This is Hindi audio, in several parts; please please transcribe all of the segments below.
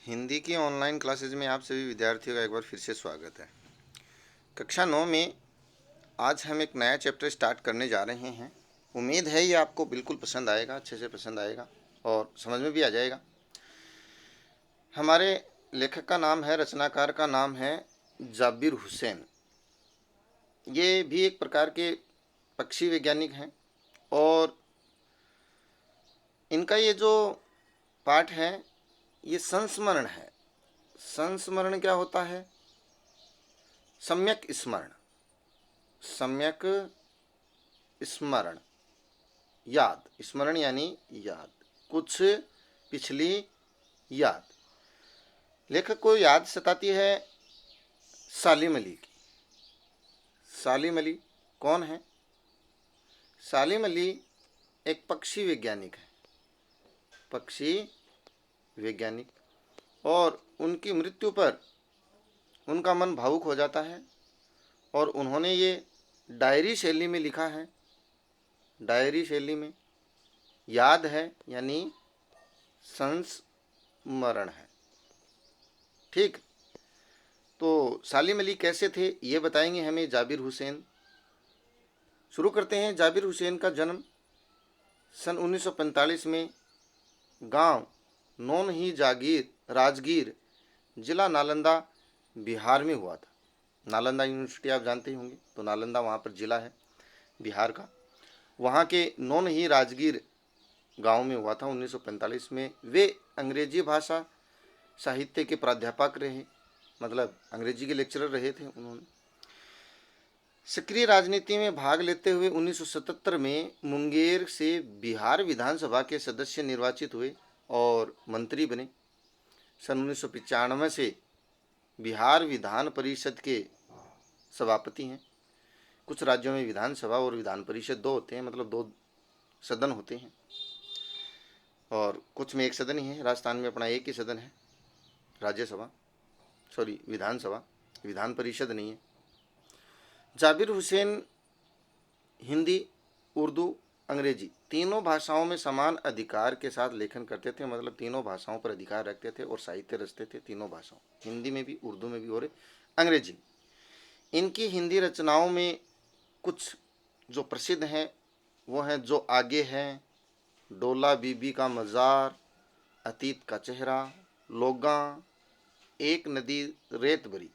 हिंदी की ऑनलाइन क्लासेज में आप सभी विद्यार्थियों का एक बार फिर से स्वागत है। कक्षा 9 में आज हम एक नया चैप्टर स्टार्ट करने जा रहे हैं। उम्मीद है ये आपको बिल्कुल पसंद आएगा, अच्छे से पसंद आएगा और समझ में भी आ जाएगा। हमारे लेखक का नाम है, रचनाकार का नाम है जाबिर हुसैन। ये भी एक प्रकार के पक्षी वैज्ञानिक हैं और इनका ये जो पाठ है ये संस्मरण है। संस्मरण क्या होता है? सम्यक स्मरण, सम्यक स्मरण, याद, स्मरण यानी याद, कुछ पिछली याद। लेखक को याद सताती है सालिम अली की। सालिम अली कौन है? सालिम अली एक पक्षी वैज्ञानिक है, पक्षी वैज्ञानिक, और उनकी मृत्यु पर उनका मन भावुक हो जाता है और उन्होंने ये डायरी शैली में लिखा है। डायरी शैली में याद है यानी संस्मरण है। ठीक, तो सालिम अली कैसे थे ये बताएंगे हमें जाबिर हुसैन। शुरू करते हैं। जाबिर हुसैन का जन्म सन 1945 में गांव नौन ही जागीर राजगीर, जिला नालंदा, बिहार में हुआ था। नालंदा यूनिवर्सिटी आप जानते ही होंगे, तो नालंदा वहाँ पर जिला है बिहार का। वहाँ के नौन ही राजगीर गांव में हुआ था 1945 में। वे अंग्रेजी भाषा साहित्य के प्राध्यापक रहे, मतलब अंग्रेजी के लेक्चरर रहे थे उन्होंने। सक्रिय राजनीति में भाग लेते हुए 1977 में मुंगेर से बिहार विधानसभा के सदस्य निर्वाचित हुए और मंत्री बने। सन 1995 से बिहार विधान परिषद के सभापति हैं। कुछ राज्यों में विधानसभा और विधान परिषद दो होते हैं, मतलब दो सदन होते हैं, और कुछ में एक सदन ही है। राजस्थान में अपना एक ही सदन है, राज्यसभा, सॉरी विधानसभा, विधान परिषद नहीं है। जाबिर हुसैन हिंदी, उर्दू, अंग्रेजी तीनों भाषाओं में समान अधिकार के साथ लेखन करते थे, मतलब तीनों भाषाओं पर अधिकार रखते थे और साहित्य रचते थे तीनों भाषाओं, हिंदी में भी, उर्दू में भी और अंग्रेजी। इनकी हिंदी रचनाओं में कुछ जो प्रसिद्ध हैं वो हैं जो आगे हैं, डोला बीबी का मज़ार, अतीत का चेहरा, लोगा, एक नदी रेत भरी,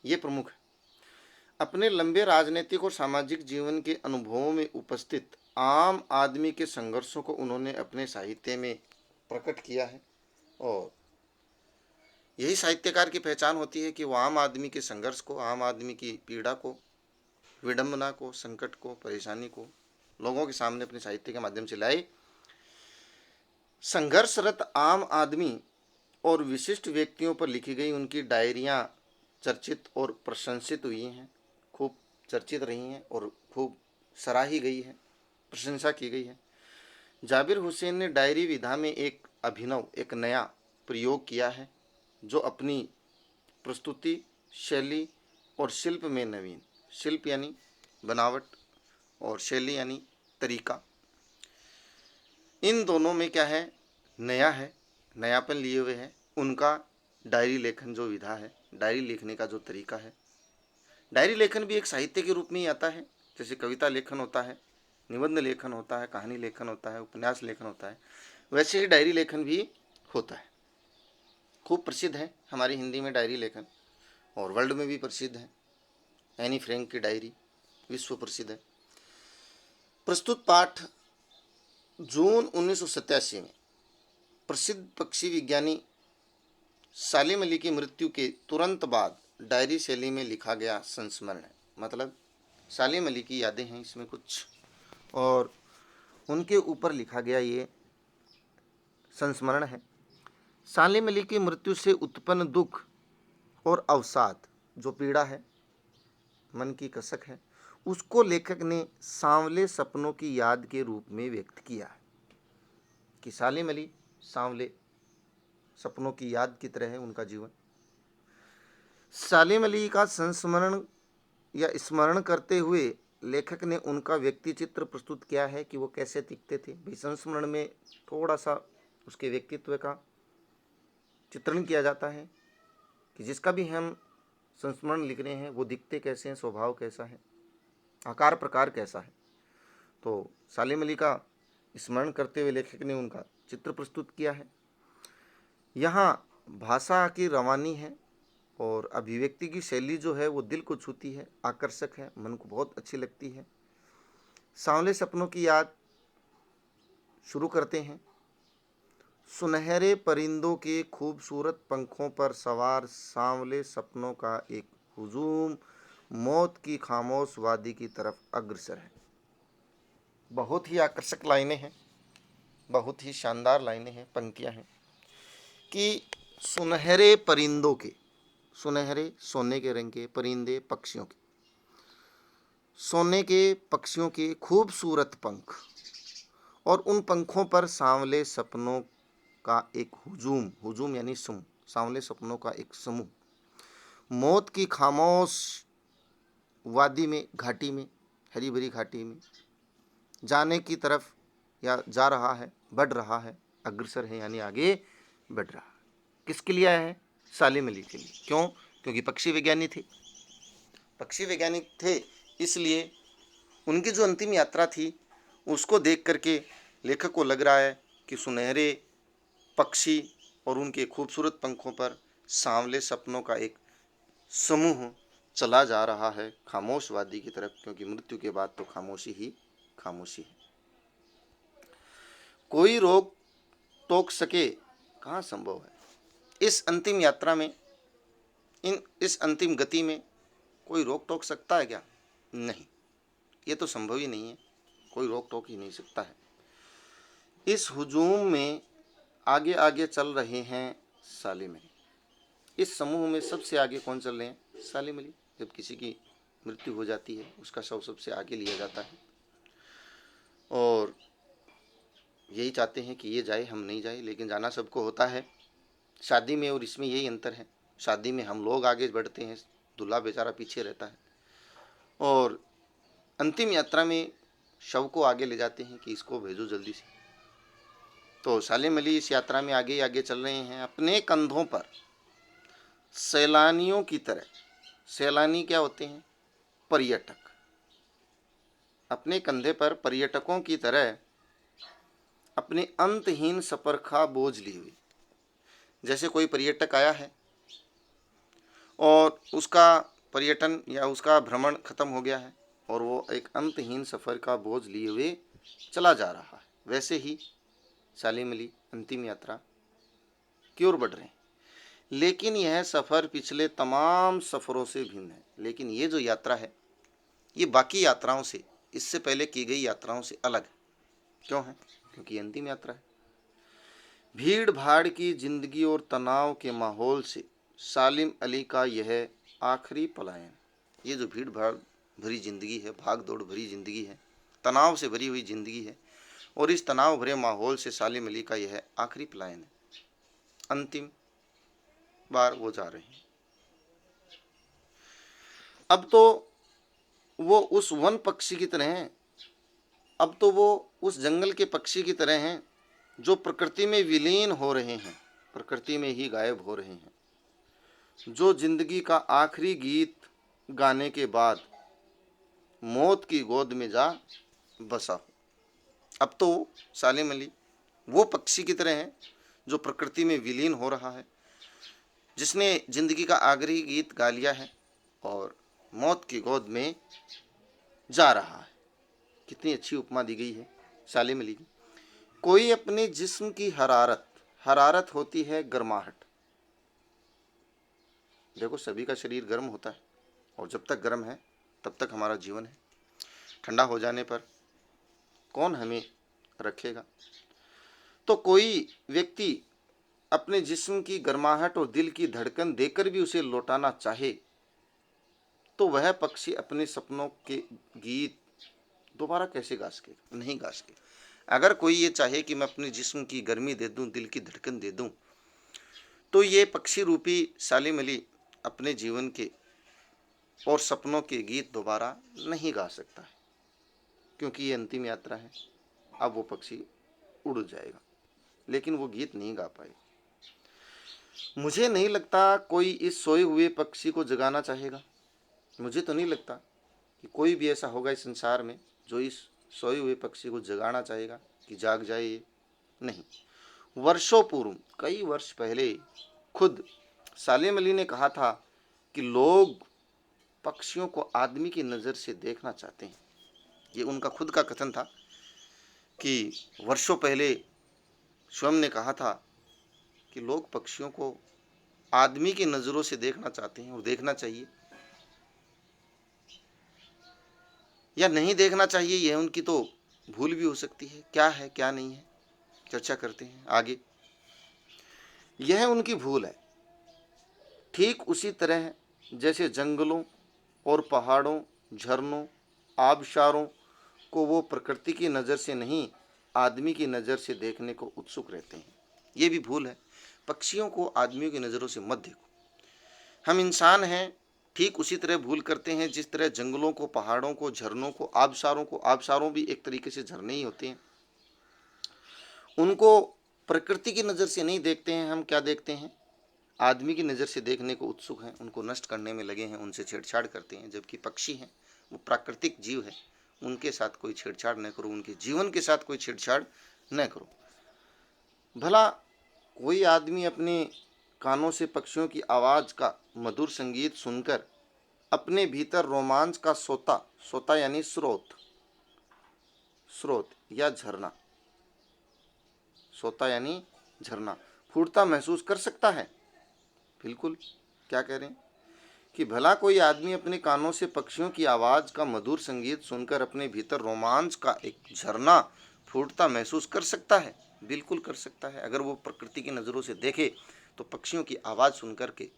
ये प्रमुख है। अपने लंबे राजनीतिक और सामाजिक जीवन के अनुभवों में उपस्थित आम आदमी के संघर्षों को उन्होंने अपने साहित्य में प्रकट किया है और यही साहित्यकार की पहचान होती है कि वो आम आदमी के संघर्ष को, आम आदमी की पीड़ा को, विडंबना को, संकट को, परेशानी को लोगों के सामने अपने साहित्य के माध्यम से लाए। संघर्षरत आम आदमी और विशिष्ट व्यक्तियों पर लिखी गई उनकी डायरियाँ चर्चित और प्रशंसित हुई हैं, खूब चर्चित रही हैं और खूब सराही गई है, प्रशंसा की गई है। जाबिर हुसैन ने डायरी विधा में एक अभिनव, एक नया प्रयोग किया है जो अपनी प्रस्तुति शैली और शिल्प में नवीन, शिल्प यानी बनावट और शैली यानी तरीका, इन दोनों में क्या है, नया है, नयापन लिए हुए है। उनका डायरी लेखन जो विधा है, डायरी लिखने का जो तरीका है, डायरी लेखन भी एक साहित्य के रूप में ही आता है। जैसे कविता लेखन होता है, निबंध लेखन होता है, कहानी लेखन होता है, उपन्यास लेखन होता है, वैसे ही डायरी लेखन भी होता है। खूब प्रसिद्ध है हमारी हिंदी में डायरी लेखन और वर्ल्ड में भी प्रसिद्ध है। एनी फ्रैंक की डायरी विश्व प्रसिद्ध है। प्रस्तुत पाठ जून 1987 में प्रसिद्ध पक्षी विज्ञानी सालिम अली की मृत्यु के तुरंत बाद डायरी शैली में लिखा गया संस्मरण है। मतलब सालिम अली की यादें हैं इसमें कुछ और उनके ऊपर लिखा गया ये संस्मरण है। सालिम अली की मृत्यु से उत्पन्न दुख और अवसाद, जो पीड़ा है, मन की कसक है, उसको लेखक ने सांवले सपनों की याद के रूप में व्यक्त किया है कि सालिम अली सांवले सपनों की याद की तरह है उनका जीवन। सालिम अली का संस्मरण या स्मरण करते हुए लेखक ने उनका व्यक्ति चित्र प्रस्तुत किया है कि वो कैसे दिखते थे। भाई संस्मरण में थोड़ा सा उसके व्यक्तित्व का चित्रण किया जाता है कि जिसका भी हम संस्मरण लिख रहे हैं वो दिखते कैसे हैं, स्वभाव कैसा है, आकार प्रकार कैसा है। तो सालिम अली का स्मरण करते हुए लेखक ने उनका चित्र प्रस्तुत किया है। यहाँ भाषा की रवानी है और अभिव्यक्ति की शैली जो है वो दिल को छूती है, आकर्षक है, मन को बहुत अच्छी लगती है। सांवले सपनों की याद शुरू करते हैं। सुनहरे परिंदों के खूबसूरत पंखों पर सवार सांवले सपनों का एक हुजूम मौत की खामोश वादी की तरफ अग्रसर है। बहुत ही आकर्षक लाइनें हैं, बहुत ही शानदार लाइनें हैं, पंक्तियां हैं कि सुनहरे परिंदों के, सुनहरे सोने के रंग के, परिंदे पक्षियों के, सोने के पक्षियों के खूबसूरत पंख और उन पंखों पर सांवले सपनों का एक हुजूम, हुजूम यानी समूह, सांवले सपनों का एक समूह मौत की खामोश वादी में, घाटी में, हरी भरी घाटी में जाने की तरफ या जा रहा है, बढ़ रहा है, अग्रसर है यानी आगे बढ़ रहा है। किसके लिए आया है? सालिम अली के लिए। क्यों? क्योंकि पक्षी वैज्ञानिक थे, पक्षी वैज्ञानिक थे, इसलिए उनकी जो अंतिम यात्रा थी उसको देख करके लेखक को लग रहा है कि सुनहरे पक्षी और उनके खूबसूरत पंखों पर सांवले सपनों का एक समूह चला जा रहा है खामोश वादी की तरफ, क्योंकि मृत्यु के बाद तो खामोशी ही खामोशी है। कोई रोक टोक सके कहाँ संभव है। इस अंतिम यात्रा में, इस अंतिम गति में कोई रोक टोक सकता है क्या? नहीं, ये तो संभव ही नहीं है, कोई रोक टोक ही नहीं सकता है। इस हुजूम में आगे आगे चल रहे हैं सालिम अली। इस समूह में सबसे आगे कौन चल रहे हैं? सालिम अली। जब किसी की मृत्यु हो जाती है उसका शव सबसे आगे लिया जाता है और यही चाहते हैं कि ये जाए, हम नहीं जाए, लेकिन जाना सबको होता है। शादी में और इसमें यही अंतर है, शादी में हम लोग आगे बढ़ते हैं, दूल्हा बेचारा पीछे रहता है, और अंतिम यात्रा में शव को आगे ले जाते हैं कि इसको भेजो जल्दी से। तो सालिम अली इस यात्रा में आगे ही आगे चल रहे हैं, अपने कंधों पर सैलानियों की तरह। सैलानी क्या होते हैं? पर्यटक। अपने कंधे पर पर्यटकों की तरह अपने अंतहीन सफर का बोझ ली हुई। जैसे कोई पर्यटक आया है और उसका पर्यटन या उसका भ्रमण खत्म हो गया है और वो एक अंतहीन सफर का बोझ लिए हुए चला जा रहा है, वैसे ही सालिम अली अंतिम यात्रा की ओर बढ़ रहे हैं। लेकिन यह सफ़र पिछले तमाम सफ़रों से भिन्न है। लेकिन ये जो यात्रा है ये बाकी यात्राओं से, इससे पहले की गई यात्राओं से अलग है। क्यों है? क्योंकि अंतिम यात्रा है। भीड़ भाड़ की जिंदगी और तनाव के माहौल से सालिम अली का यह आखिरी पलायन। ये जो भीड़ भाड़ भरी जिंदगी है, भाग दौड़ भरी जिंदगी है, तनाव से भरी हुई जिंदगी है, और इस तनाव भरे माहौल से सालिम अली का यह आखिरी पलायन है। अंतिम बार वो जा रहे हैं। अब तो वो उस वन पक्षी की तरह हैं, अब तो वो उस जंगल के पक्षी की तरह हैं जो प्रकृति में विलीन हो रहे हैं, प्रकृति में ही गायब हो रहे हैं, जो जिंदगी का आखिरी गीत गाने के बाद मौत की गोद में जा बसा हो। अब तो सालिम अली वो पक्षी की तरह है जो प्रकृति में विलीन हो रहा है, जिसने जिंदगी का आखिरी गीत गा लिया है और मौत की गोद में जा रहा है। कितनी अच्छी उपमा दी गई है सालिम अली की। कोई अपने जिस्म की हरारत, हरारत होती है गर्माहट। देखो, सभी का शरीर गर्म होता है और जब तक गर्म है तब तक हमारा जीवन है। ठंडा हो जाने पर कौन हमें रखेगा? तो कोई व्यक्ति अपने जिस्म की गर्माहट और दिल की धड़कन देकर भी उसे लौटाना चाहे तो वह पक्षी अपने सपनों के गीत दोबारा कैसे गा सकेगा? नहीं गा सकेगा। अगर कोई ये चाहे कि मैं अपने जिस्म की गर्मी दे दूं, दिल की धड़कन दे दूं, तो ये पक्षी रूपी सालिम अली अपने जीवन के और सपनों के गीत दोबारा नहीं गा सकता है, क्योंकि ये अंतिम यात्रा है। अब वो पक्षी उड़ जाएगा, लेकिन वो गीत नहीं गा पाएगा। मुझे नहीं लगता कोई इस सोए हुए पक्षी को जगाना चाहेगा। मुझे तो नहीं लगता कि कोई भी ऐसा होगा इस संसार में जो इस सोए हुए पक्षी को जगाना चाहेगा कि जाग जाए ये। नहीं। वर्षों पूर्व, कई वर्ष पहले, खुद सालेम अली ने कहा था कि लोग पक्षियों को आदमी की नज़र से देखना चाहते हैं। ये उनका खुद का कथन था कि वर्षों पहले स्वयं ने कहा था कि लोग पक्षियों को आदमी की नज़रों से देखना चाहते हैं और देखना चाहिए या नहीं देखना चाहिए, यह उनकी तो भूल भी हो सकती है। क्या है क्या नहीं है, चर्चा करते हैं आगे। यह उनकी भूल है। ठीक उसी तरह जैसे जंगलों और पहाड़ों, झरनों, आबशारों को वो प्रकृति की नज़र से नहीं, आदमी की नज़र से देखने को उत्सुक रहते हैं। ये भी भूल है। पक्षियों को आदमियों की नज़रों से मत देखो। हम इंसान हैं, ठीक उसी तरह भूल करते हैं जिस तरह जंगलों को, पहाड़ों को, झरनों को, आबशारों भी एक तरीके से झरने ही होते हैं, उनको प्रकृति की नज़र से नहीं देखते हैं। हम क्या देखते हैं, आदमी की नज़र से देखने को उत्सुक हैं, उनको नष्ट करने में लगे हैं, उनसे छेड़छाड़ करते हैं। जबकि पक्षी हैं, वो प्राकृतिक जीव है, उनके साथ कोई छेड़छाड़ न करो, उनके जीवन के साथ कोई छेड़छाड़ न करो। भला कोई आदमी अपने कानों से पक्षियों की आवाज़ का मधुर संगीत सुनकर अपने भीतर रोमांच का सोता, सोता यानी स्रोत, स्रोत या झरना, सोता यानी झरना, फूटता महसूस कर सकता है? बिल्कुल। क्या कह रहे हैं कि भला कोई आदमी अपने कानों से पक्षियों की आवाज़ का मधुर संगीत सुनकर अपने भीतर रोमांच का एक झरना फूटता महसूस कर सकता है? बिल्कुल कर सकता है। अगर वो प्रकृति की नज़रों से देखे तो पक्षियों की आवाज़ सुनकर के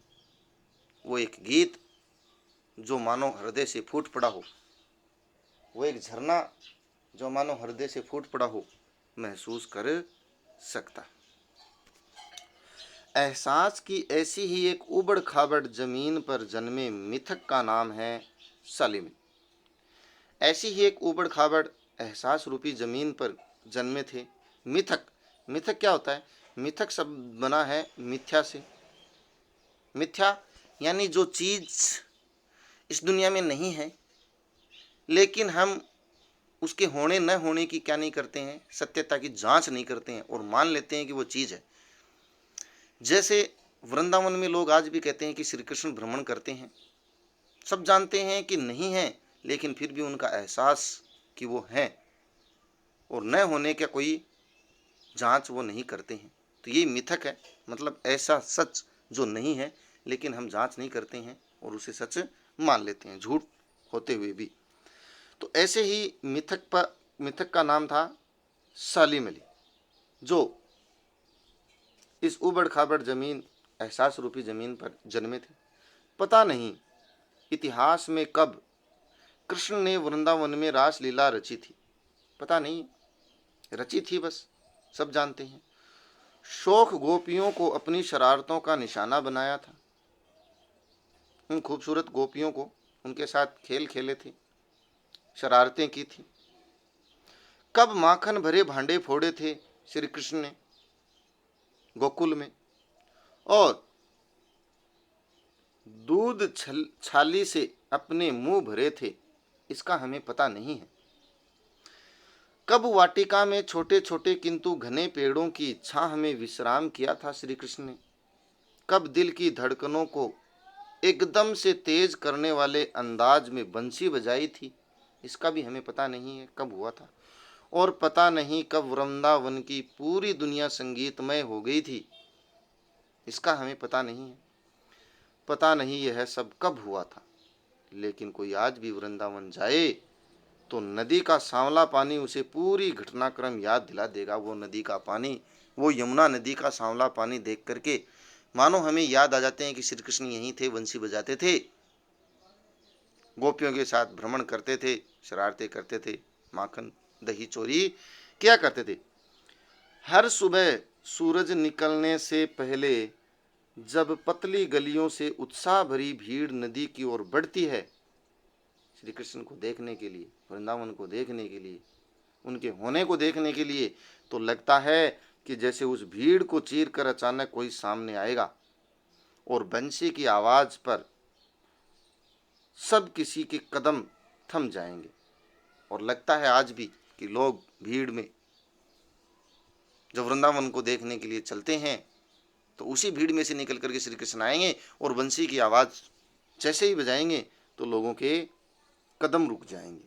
वो एक गीत जो मानो हृदय से फूट पड़ा हो, वो एक झरना जो मानो हृदय से फूट पड़ा हो, महसूस कर सकता। एहसास की ऐसी ही एक उबड़ खाबड़ जमीन पर जन्मे मिथक का नाम है सालिम। ऐसी ही एक उबड़ खाबड़ एहसास रूपी जमीन पर जन्मे थे मिथक। मिथक क्या होता है? मिथक शब्द बना है मिथ्या से। मिथ्या यानी जो चीज इस दुनिया में नहीं है, लेकिन हम उसके होने न होने की क्या नहीं करते हैं, सत्यता की जांच नहीं करते हैं और मान लेते हैं कि वो चीज है। जैसे वृंदावन में लोग आज भी कहते हैं कि श्री कृष्ण भ्रमण करते हैं। सब जानते हैं कि नहीं है, लेकिन फिर भी उनका एहसास कि वो हैं और न होने का कोई जांच वो नहीं करते हैं। तो ये मिथक है, मतलब ऐसा सच जो नहीं है लेकिन हम जांच नहीं करते हैं और उसे सच मान लेते हैं, झूठ होते हुए भी। तो ऐसे ही मिथक का नाम था सालिम अली, जो इस उबड़ खाबड़ जमीन, एहसास रूपी जमीन पर जन्मे थे। पता नहीं इतिहास में कब कृष्ण ने वृंदावन में रास लीला रची थी। पता नहीं, रची थी बस, सब जानते हैं। शौक गोपियों को अपनी शरारतों का निशाना बनाया था। उन खूबसूरत गोपियों को उनके साथ खेल खेले थे, शरारतें की थी। कब माखन भरे भांडे फोड़े थे श्री कृष्ण ने गोकुल में, और दूध छाली से अपने मुंह भरे थे, इसका हमें पता नहीं है। कब वाटिका में छोटे छोटे किंतु घने पेड़ों की छाह में विश्राम किया था श्री कृष्ण ने? कब दिल की धड़कनों को एकदम से तेज करने वाले अंदाज में बंसी बजाई थी? इसका भी हमें पता नहीं है कब हुआ था। और पता नहीं कब वृंदावन की पूरी दुनिया संगीतमय हो गई थी, इसका हमें पता नहीं है। पता नहीं यह सब कब हुआ था। लेकिन कोई आज भी वृंदावन जाए तो नदी का सांवला पानी उसे पूरी घटनाक्रम याद दिला देगा। वो नदी का पानी, वो यमुना नदी का सांवला पानी देख करके मानो हमें याद आ जाते हैं कि श्री कृष्ण यहीं थे, बंसी बजाते थे, गोपियों के साथ भ्रमण करते थे, शरारतें करते थे, माखन दही चोरी क्या करते थे। हर सुबह सूरज निकलने से पहले जब पतली गलियों से उत्साह भरी भीड़ नदी की ओर बढ़ती है श्री कृष्ण को देखने के लिए, वृंदावन को देखने के लिए, उनके होने को देखने के लिए, तो लगता है कि जैसे उस भीड़ को चीर कर अचानक कोई सामने आएगा और बंसी की आवाज पर सब किसी के कदम थम जाएंगे। और लगता है आज भी कि लोग भीड़ में जब वृंदावन को देखने के लिए चलते हैं तो उसी भीड़ में से निकल करके श्री कृष्ण आएंगे और बंसी की आवाज जैसे ही बजाएंगे तो लोगों के कदम रुक जाएंगे।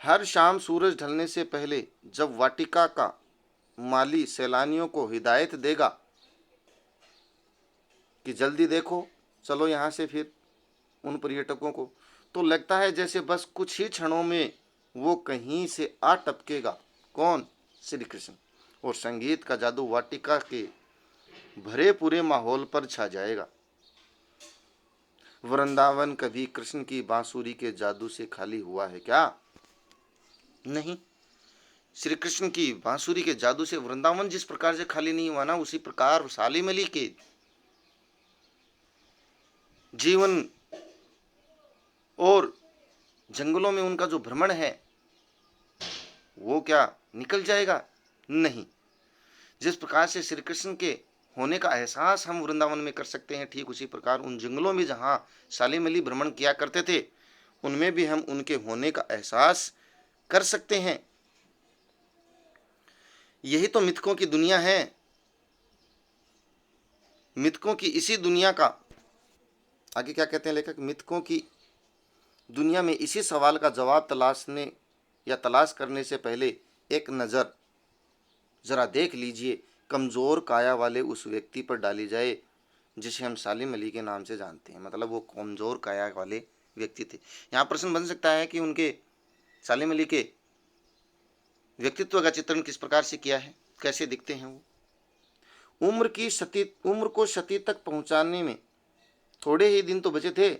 हर शाम सूरज ढलने से पहले जब वाटिका का माली सैलानियों को हिदायत देगा कि जल्दी देखो, चलो यहाँ से, फिर उन पर्यटकों को, तो लगता है जैसे बस कुछ ही क्षणों में वो कहीं से आ टपकेगा। कौन? श्री कृष्ण। और संगीत का जादू वाटिका के भरे पूरे माहौल पर छा जाएगा। वृंदावन कभी कृष्ण की बांसुरी के जादू से खाली हुआ है क्या? नहीं। श्री कृष्ण की बांसुरी के जादू से वृंदावन जिस प्रकार से खाली नहीं हुआ ना, उसी प्रकार सालिम अली के जीवन और जंगलों में उनका जो भ्रमण है वो क्या निकल जाएगा? नहीं। जिस प्रकार से श्री कृष्ण के होने का एहसास हम वृंदावन में कर सकते हैं, ठीक उसी प्रकार उन जंगलों में जहाँ सालिम अली भ्रमण किया करते थे उनमें भी हम उनके होने का एहसास कर सकते हैं। यही तो मिथकों की दुनिया है। मिथकों की इसी दुनिया का, आगे क्या कहते हैं लेखक, मिथकों की दुनिया में इसी सवाल का जवाब तलाशने या तलाश करने से पहले एक नज़र जरा देख लीजिए कमज़ोर काया वाले उस व्यक्ति पर डाली जाए जिसे हम सालिम अली के नाम से जानते हैं। मतलब वो कमज़ोर काया वाले व्यक्ति थे। यहाँ प्रश्न बन सकता है कि उनके सालिम अली के व्यक्तित्व का चित्रण किस प्रकार से किया है, कैसे दिखते हैं वो। उम्र को शती तक पहुँचाने में थोड़े ही दिन तो बचे थे।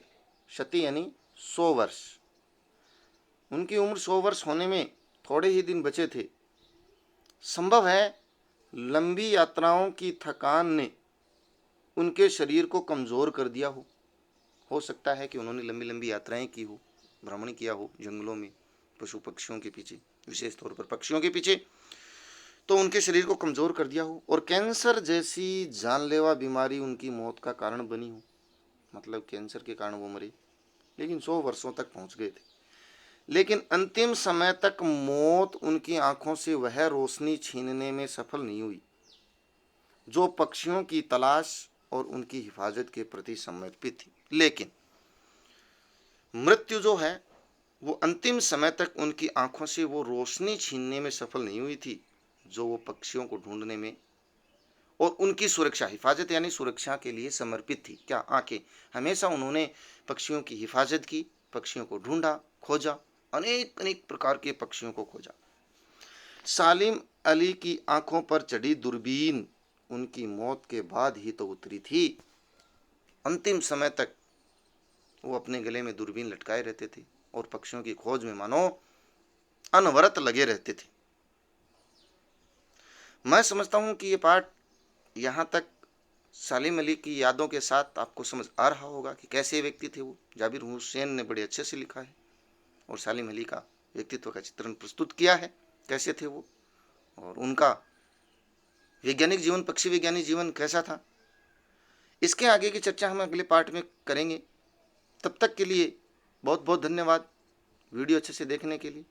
शती यानी 100 वर्ष। उनकी उम्र 100 वर्ष होने में थोड़े ही दिन बचे थे। संभव है लंबी यात्राओं की थकान ने उनके शरीर को कमज़ोर कर दिया हो सकता है कि उन्होंने लंबी लंबी यात्राएं की हो, भ्रमण किया हो जंगलों में पशु पक्षियों के पीछे, विशेष तौर पर पक्षियों के पीछे, तो उनके शरीर को कमज़ोर कर दिया हो और कैंसर जैसी जानलेवा बीमारी उनकी मौत का कारण बनी हो। मतलब कैंसर के कारण वो मरे, लेकिन 100 वर्षों तक पहुंच गए थे। लेकिन अंतिम समय तक मौत उनकी आंखों से वह रोशनी छीनने में सफल नहीं हुई जो पक्षियों की तलाश और उनकी हिफाजत के प्रति समर्पित थी। लेकिन मृत्यु जो है वो अंतिम समय तक उनकी आंखों से वो रोशनी छीनने में सफल नहीं हुई थी जो वो पक्षियों को ढूंढने में और उनकी सुरक्षा, हिफाजत यानी सुरक्षा के लिए समर्पित थी। क्या आंखें? हमेशा उन्होंने पक्षियों की हिफाजत की, पक्षियों को ढूंढा, खोजा, अनेक अनेक प्रकार के पक्षियों को खोजा। सालिम अली की आंखों पर चढ़ी दूरबीन उनकी मौत के बाद ही तो उतरी थी। अंतिम समय तक वो अपने गले में दूरबीन लटकाए रहते थे और पक्षियों की खोज में मानो अनवरत लगे रहते थे। मैं समझता हूं कि ये पाठ यहाँ तक सालिम अली की यादों के साथ आपको समझ आ रहा होगा कि कैसे व्यक्ति थे वो। जाबिर हुसैन ने बड़े अच्छे से लिखा है और सालिम अली का व्यक्तित्व का चित्रण प्रस्तुत किया है, कैसे थे वो और उनका वैज्ञानिक जीवन, पक्षी वैज्ञानिक जीवन कैसा था। इसके आगे की चर्चा हम अगले पार्ट में करेंगे। तब तक के लिए बहुत बहुत धन्यवाद वीडियो अच्छे से देखने के लिए।